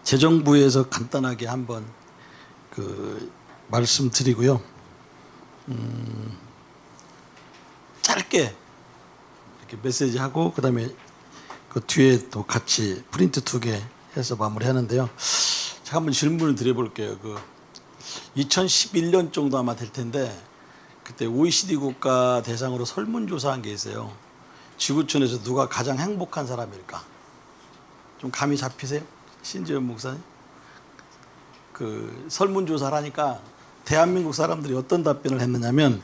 재정부에서 간단하게 한번 말씀드리고요. 짧게 이렇게 메시지 하고 그다음에 그 뒤에 또 같이 프린트 2개 해서 마무리하는데요. 제가 한번 질문을 드려볼게요. 2011년 정도 아마 될 텐데 그때 OECD 국가 대상으로 설문조사한 게 있어요. 지구촌에서 누가 가장 행복한 사람일까? 좀 감이 잡히세요? 신지연 목사님? 설문조사를 하니까 대한민국 사람들이 어떤 답변을 했느냐면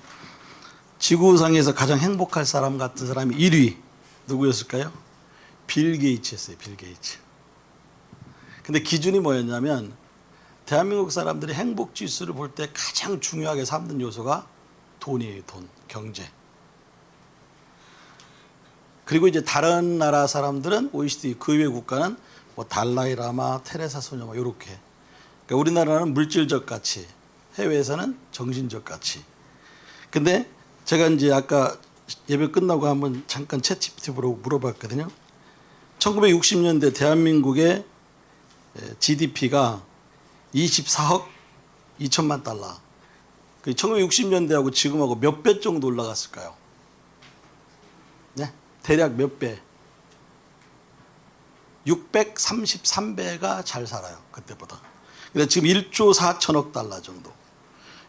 지구상에서 가장 행복할 사람 같은 사람이 1위 누구였을까요? 빌 게이츠였어요. 빌 게이츠. 근데 기준이 뭐였냐면 대한민국 사람들이 행복 지수를 볼 때 가장 중요하게 삼는 요소가 돈이에요. 돈, 경제. 그리고 이제 다른 나라 사람들은 OECD 그 외 국가는 뭐 달라이 라마, 테레사 소녀 뭐 이렇게. 그러니까 우리나라는 물질적 가치, 해외에서는 정신적 가치. 근데 제가 이제 아까 예배 끝나고 한번 잠깐 챗GPT로 물어봤거든요. 1960년대 대한민국의 GDP가 24억 2천만 달러. 1960년대하고 지금하고 몇 배 정도 올라갔을까요? 네? 대략 몇 배? 633배가 잘 살아요. 그때보다. 근데 지금 1조 4천억 달러 정도.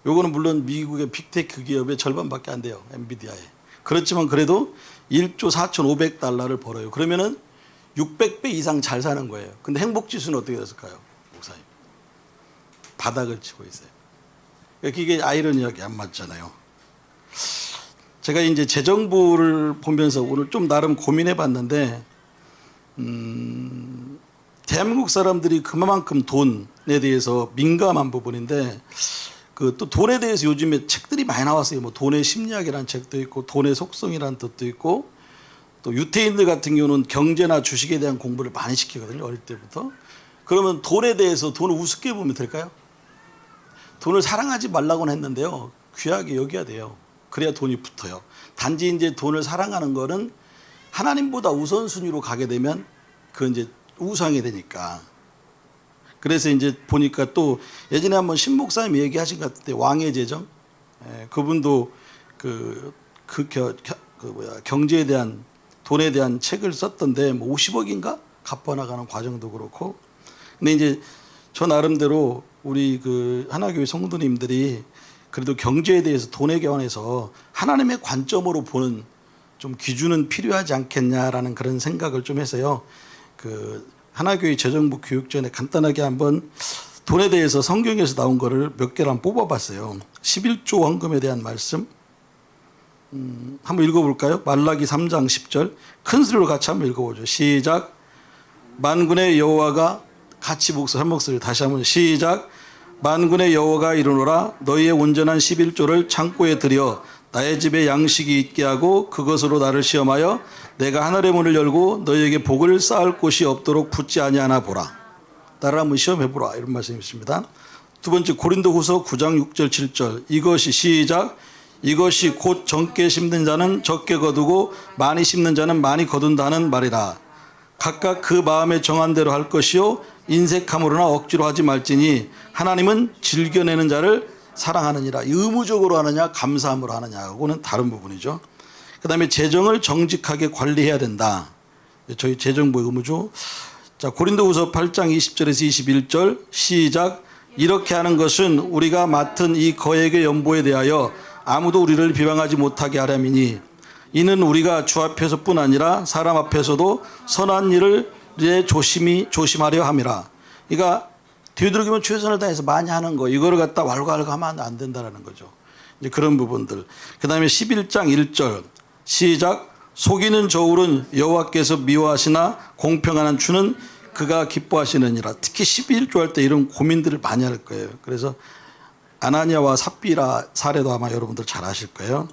요거는 물론 미국의 빅테크 기업의 절반밖에 안 돼요. 엔비디아에. 그렇지만 그래도 1조 4,500달러를 벌어요. 그러면은 600배 이상 잘 사는 거예요. 근데 행복지수는 어떻게 됐을까요? 목사님. 바닥을 치고 있어요. 그러니까 이게 아이러니하게 안 맞잖아요. 제가 이제 재정부를 보면서 오늘 좀 나름 고민해 봤는데, 대한민국 사람들이 그만큼 돈에 대해서 민감한 부분인데, 또 돈에 대해서 요즘에 책들이 많이 나왔어요. 뭐 돈의 심리학이라는 책도 있고, 돈의 속성이라는 뜻도 있고, 또 유태인들 같은 경우는 경제나 주식에 대한 공부를 많이 시키거든요. 어릴 때부터. 그러면 돈에 대해서 돈을 우습게 보면 될까요? 돈을 사랑하지 말라고는 했는데요. 귀하게 여겨야 돼요. 그래야 돈이 붙어요. 단지 이제 돈을 사랑하는 거는 하나님보다 우선순위로 가게 되면 그건 이제 우상이 되니까. 그래서 이제 보니까 또 예전에 한번 신 목사님이 얘기하신 것 같은데 왕의 재정, 그분도 경제에 대한 돈에 대한 책을 썼던데 뭐 50억인가 갚아나가는 과정도 그렇고. 근데 이제 저 나름대로 우리 하나교회 성도님들이 그래도 경제에 대해서 돈에 관해서 하나님의 관점으로 보는 좀 기준은 필요하지 않겠냐라는 그런 생각을 좀 해서요. 하나교회 재정부 교육전에 간단하게 한번 돈에 대해서 성경에서 나온 거를 몇 개를 한번 뽑아봤어요. 11조 헌금에 대한 말씀 한번 읽어볼까요? 말라기 3장 10절 큰 소리로 같이 한번 읽어보죠. 시작. 만군의 여호와가 같이 한 목소리 다시 한번 시작. 만군의 여호와가 이르노라 너희의 온전한 11조를 창고에 들여 나의 집에 양식이 있게 하고 그것으로 나를 시험하여 내가 하늘의 문을 열고 너희에게 복을 쌓을 곳이 없도록 붙지 아니하나 보라. 나를 한번 시험해 보라. 이런 말씀이 있습니다. 두 번째 고린도후서 9장 6절 7절 이것이 시작. 이것이 곧 적게 심는 자는 적게 거두고 많이 심는 자는 많이 거둔다는 말이라. 각각 그 마음에 정한 대로 할 것이요 인색함으로나 억지로 하지 말지니 하나님은 즐겨내는 자를 사랑하느니라. 의무적으로 하느냐 감사함으로 하느냐하고는 다른 부분이죠. 그 다음에 재정을 정직하게 관리해야 된다. 저희 재정부 의무죠. 자, 고린도후서 8장 20절에서 21절 시작. 이렇게 하는 것은 우리가 맡은 이 거액의 연보에 대하여 아무도 우리를 비방하지 못하게 하려니니 이는 우리가 주 앞에서뿐 아니라 사람 앞에서도 선한 일을 조심하려 함이라. 그러니까 되도록이면 최선을 다해서 많이 하는 거 이거를 갖다 왈가왈부 하면 안 된다는 거죠. 이제 그런 부분들. 그 다음에 11장 1절 시작. 속이는 저울은 여호와께서 미워하시나 공평한 한 주는 그가 기뻐하시느니라. 특히 11조 할 때 이런 고민들을 많이 할 거예요. 그래서 아나니아와 삽비라 사례도 아마 여러분들 잘 아실 거예요.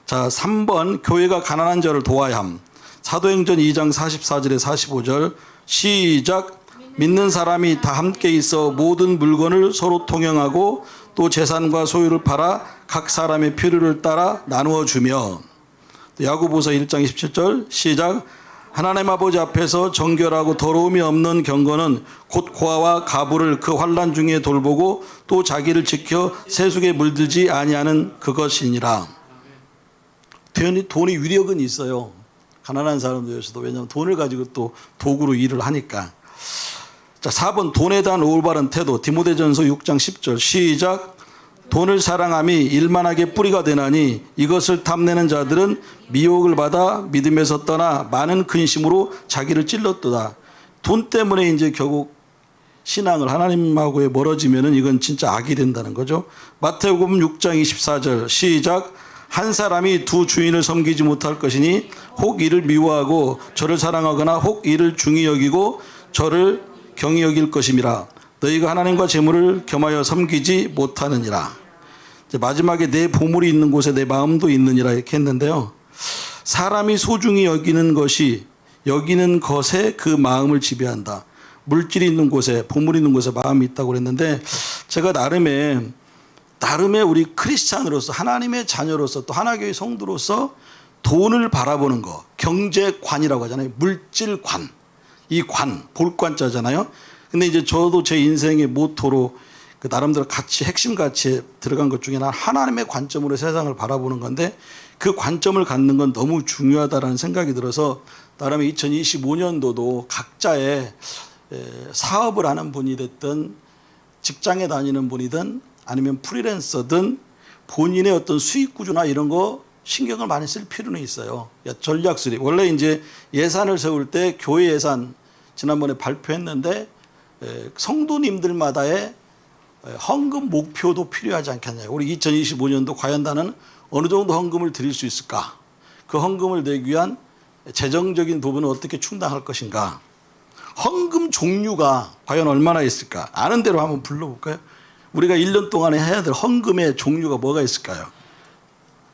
자, 3번 교회가 가난한 자를 도와야 함. 사도행전 2장 44절에 45절 시작. 믿는 사람이 다 함께 있어 모든 물건을 서로 통용하고 또 재산과 소유를 팔아 각 사람의 필요를 따라 나누어 주며. 야고보서 1장 27절 시작. 하나님 아버지 앞에서 정결하고 더러움이 없는 경건은 곧 고아와 가부를 그 환난 중에 돌보고 또 자기를 지켜 세속에 물들지 아니하는 그것이니라. 돈이 위력은 있어요. 가난한 사람들에서도. 왜냐하면 돈을 가지고 또 도구로 일을 하니까. 자, 4번 돈에 대한 올바른 태도. 디모데전서 6장 10절 시작. 돈을 사랑함이 일만하게 뿌리가 되나니 이것을 탐내는 자들은 미혹을 받아 믿음에서 떠나 많은 근심으로 자기를 찔렀도다. 돈 때문에 이제 결국 신앙을 하나님하고의 멀어지면은 이건 진짜 악이 된다는 거죠. 마태복음 6장 24절 시작. 한 사람이 두 주인을 섬기지 못할 것이니 혹 이를 미워하고 저를 사랑하거나 혹 이를 중히 여기고 저를 경히 여길 것임이라. 너희가 하나님과 재물을 겸하여 섬기지 못하느니라. 이제 마지막에 내 보물이 있는 곳에 내 마음도 있느니라 이렇게 했는데요. 사람이 소중히 여기는 것에 그 마음을 지배한다. 물질이 있는 곳에, 보물이 있는 곳에 마음이 있다고 그랬는데, 제가 나름의 우리 크리스찬으로서, 하나님의 자녀로서, 또 하나교회 성도로서 돈을 바라보는 거, 경제관이라고 하잖아요. 물질관, 이 관, 볼관자잖아요. 근데 이제 저도 제 인생의 모토로 그 나름대로 가치, 핵심 가치에 들어간 것 중에 하나님의 관점으로 세상을 바라보는 건데, 그 관점을 갖는 건 너무 중요하다라는 생각이 들어서 나름 2025년도도 각자의 사업을 하는 분이 됐든 직장에 다니는 분이든 아니면 프리랜서든 본인의 어떤 수익 구조나 이런 거 신경을 많이 쓸 필요는 있어요. 전략 수립. 원래 이제 예산을 세울 때 교회 예산 지난번에 발표했는데 성도님들마다의 헌금 목표도 필요하지 않겠냐고. 우리 2025년도 과연 나는 어느 정도 헌금을 드릴 수 있을까? 그 헌금을 내기 위한 재정적인 부분은 어떻게 충당할 것인가? 헌금 종류가 과연 얼마나 있을까? 아는 대로 한번 불러볼까요? 우리가 1년 동안에 해야 될 헌금의 종류가 뭐가 있을까요?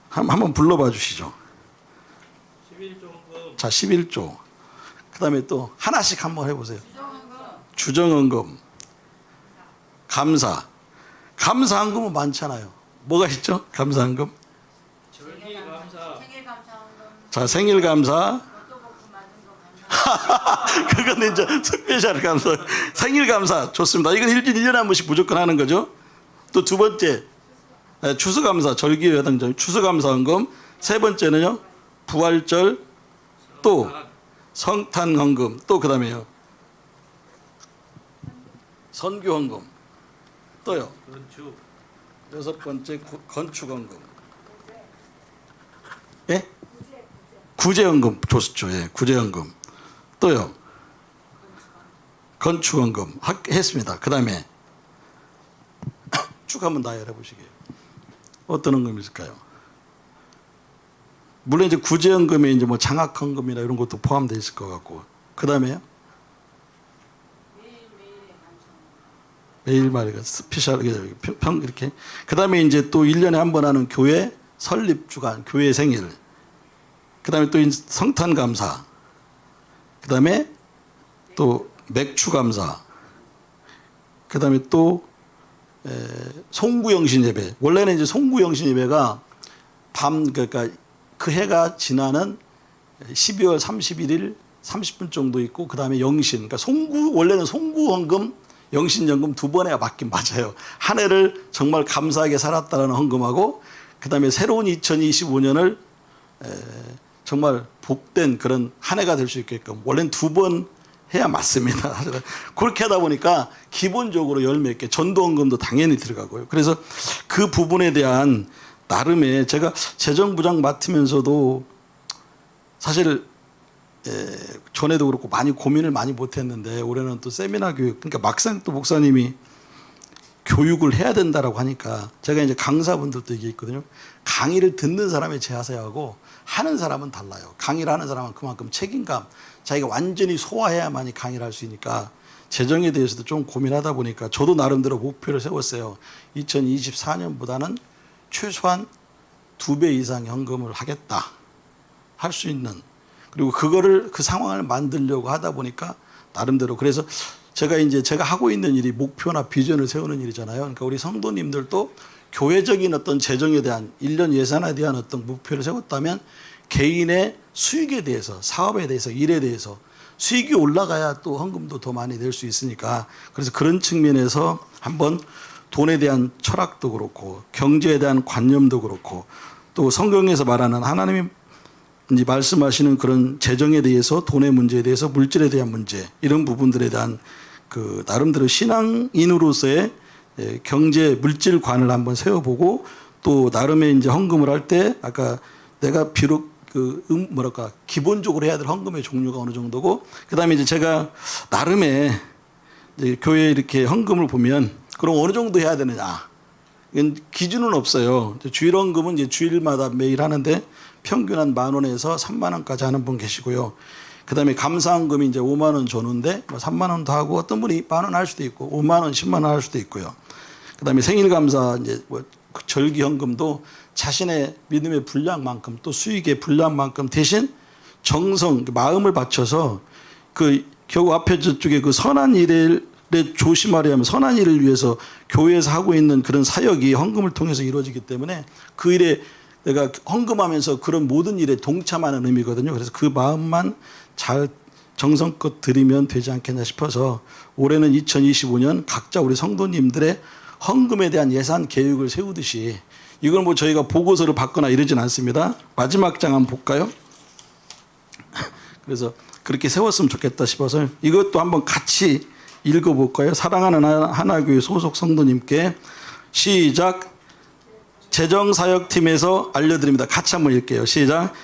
한번 불러봐 주시죠. 11조 헌금. 자, 11조. 그 다음에 또 하나씩 한번 해보세요. 주정헌금. 감사. 감사헌금은 많잖아요. 뭐가 있죠? 감사헌금. 절기감사. 자, 생일감사. 그건 이제 스페셜 감사. 생일감사 좋습니다. 이건 1년에 한 번씩 무조건 하는 거죠. 또 두 번째 추수감사, 절기여당절 추수감사헌금. 세 번째는요 부활절, 또 성탄헌금, 또 그 다음에요 선교헌금, 또요 건축. 여섯 번째 건축헌금. 예? 구제헌금 좋죠. 예, 구제헌금. 또요 건축헌금 했습니다. 그 다음에 쭉 한번 다 열어보시게요. 어떤 헌금이 있을까요? 물론 이제 구제헌금에 이제 뭐 장학헌금이나 이런 것도 포함되어 있을 것 같고, 그 다음에요 매일마다 스페셜 평 이렇게. 그 다음에 이제 또 1년에 한 번 하는 교회 설립 주간, 교회 생일. 그 다음에 또 성탄감사. 그 다음에 또 맥주감사. 그 다음에 또 송구영신 예배. 원래는 이제 송구영신 예배가 그러니까 그 해가 지나는 12월 31일 30분 정도 있고, 그 다음에 영신. 그러니까 원래는 송구헌금, 영신연금 두 번에 맞긴 맞아요. 한 해를 정말 감사하게 살았다는 헌금하고, 그 다음에 새로운 2025년을 정말 복된 그런 한 해가 될 수 있게끔 원래는 두 번 해야 맞습니다. 그렇게 하다 보니까 기본적으로 열 몇 개, 전도헌금도 당연히 들어가고요. 그래서 그 부분에 대한 나름의, 제가 재정부장 맡으면서도 사실 전에도 그렇고 많이 고민을 많이 못했는데, 올해는 또 세미나 교육, 그러니까 막상 또 목사님이 교육을 해야 된다라고 하니까 제가 이제 강사분들도 얘기 있거든요. 강의를 듣는 사람의 제하세하고 하는 사람은 달라요. 강의를 하는 사람은 그만큼 책임감, 자기가 완전히 소화해야만이 강의를 할 수 있으니까 재정에 대해서도 좀 고민하다 보니까 저도 나름대로 목표를 세웠어요. 2024년보다는 최소한 2배 이상 현금을 하겠다. 할 수 있는. 그리고 그 상황을 만들려고 하다 보니까 나름대로. 그래서 제가 하고 있는 일이 목표나 비전을 세우는 일이잖아요. 그러니까 우리 성도님들도 교회적인 어떤 재정에 대한 1년 예산에 대한 어떤 목표를 세웠다면 개인의 수익에 대해서, 사업에 대해서, 일에 대해서 수익이 올라가야 또 헌금도 더 많이 낼 수 있으니까, 그래서 그런 측면에서 한번 돈에 대한 철학도 그렇고 경제에 대한 관념도 그렇고 또 성경에서 말하는 하나님이 이제 말씀하시는 그런 재정에 대해서, 돈의 문제에 대해서, 물질에 대한 문제, 이런 부분들에 대한 그 나름대로 신앙인으로서의 경제 물질관을 한번 세워보고, 또 나름의 이제 헌금을 할 때 아까 내가 비록 기본적으로 해야 될 헌금의 종류가 어느 정도고, 그다음에 이제 제가 나름의 이제 교회 이렇게 헌금을 보면 그럼 어느 정도 해야 되느냐, 이건 기준은 없어요. 주일 헌금은 이제 주일마다 매일 하는데 평균 한 10,000원에서 30,000원까지 하는 분 계시고요. 그다음에 감사헌금이 이제 50,000원 주는데 뭐 30,000원도 하고, 어떤 분이 10,000원 할 수도 있고 50,000원, 10,000원 할 수도 있고요. 그다음에 생일감사 이제 뭐 절기헌금도 자신의 믿음의 분량만큼, 또 수익의 분량만큼 대신 정성, 마음을 바쳐서 그 겨우 앞에 저쪽에 그 선한 일에 조심하려 하면 선한 일을 위해서 교회에서 하고 있는 그런 사역이 헌금을 통해서 이루어지기 때문에 그 일에 내가 헌금하면서 그런 모든 일에 동참하는 의미거든요. 그래서 그 마음만 잘 정성껏 드리면 되지 않겠냐 싶어서 올해는 2025년 각자 우리 성도님들의 헌금에 대한 예산 계획을 세우듯이, 이건 뭐 저희가 보고서를 받거나 이러진 않습니다. 마지막 장 한번 볼까요? 그래서 그렇게 세웠으면 좋겠다 싶어서 이것도 한번 같이 읽어볼까요? 사랑하는 하나교회 소속 성도님께 시작. 재정사역팀에서 알려드립니다. 같이 한번 읽게요. 시작.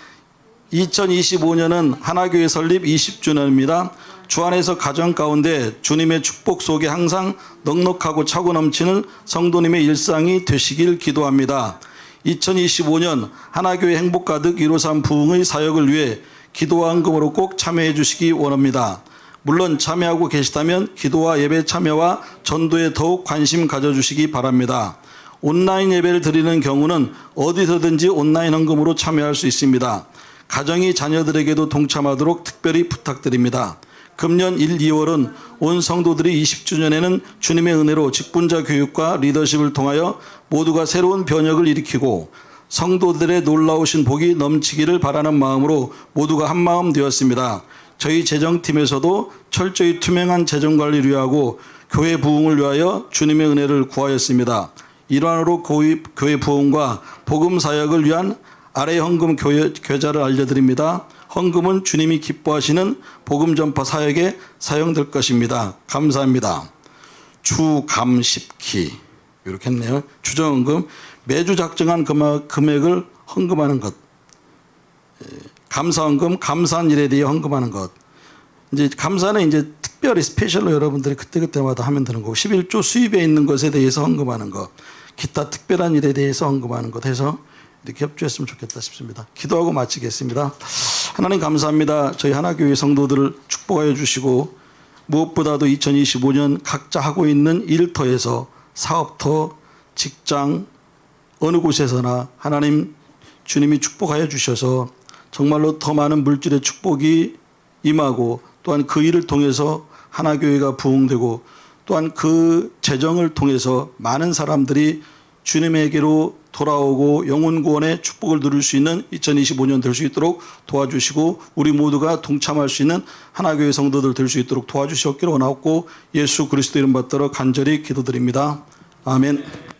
2025년은 하나교회 설립 20주년입니다. 주 안에서 가정 가운데 주님의 축복 속에 항상 넉넉하고 차고 넘치는 성도님의 일상이 되시길 기도합니다. 2025년 하나교회 행복 가득 153 부흥의 사역을 위해 기도와 헌금으로 꼭 참여해 주시기 원합니다. 물론 참여하고 계시다면 기도와 예배 참여와 전도에 더욱 관심 가져주시기 바랍니다. 온라인 예배를 드리는 경우는 어디서든지 온라인 헌금으로 참여할 수 있습니다. 가정이 자녀들에게도 동참하도록 특별히 부탁드립니다. 금년 1, 2월은 온 성도들이 20주년에는 주님의 은혜로 직분자 교육과 리더십을 통하여 모두가 새로운 변혁을 일으키고 성도들의 놀라우신 복이 넘치기를 바라는 마음으로 모두가 한마음 되었습니다. 저희 재정팀에서도 철저히 투명한 재정관리를 위하고 교회 부흥을 위하여 주님의 은혜를 구하였습니다. 일환으로 교회 부흥과 복음 사역을 위한 아래 헌금 계좌를 알려드립니다. 헌금은 주님이 기뻐하시는 복음 전파 사역에 사용될 것입니다. 감사합니다. 주감십키 이렇게 했네요. 주정헌금, 매주 작정한 금액을 헌금하는 것. 감사헌금, 감사한 일에 대해 헌금하는 것. 이제 감사는 이제 특별히 스페셜로 여러분들이 그때그때마다 하면 되는 거고, 11조 수입에 있는 것에 대해서 헌금하는 것, 기타 특별한 일에 대해서 헌금하는 것 해서 이렇게 협조했으면 좋겠다 싶습니다. 기도하고 마치겠습니다. 하나님 감사합니다. 저희 하나교회 성도들을 축복하여 주시고, 무엇보다도 2025년 각자 하고 있는 일터에서, 사업터, 직장, 어느 곳에서나 하나님 주님이 축복하여 주셔서 정말로 더 많은 물질의 축복이 임하고, 또한 그 일을 통해서 하나교회가 부흥되고, 또한 그 재정을 통해서 많은 사람들이 주님에게로 돌아오고 영혼 구원의 축복을 누릴 수 있는 2025년 될 수 있도록 도와주시고, 우리 모두가 동참할 수 있는 하나교회 성도들 될 수 있도록 도와주시옵기를 원하옵고, 예수 그리스도 이름 받들어 간절히 기도드립니다. 아멘.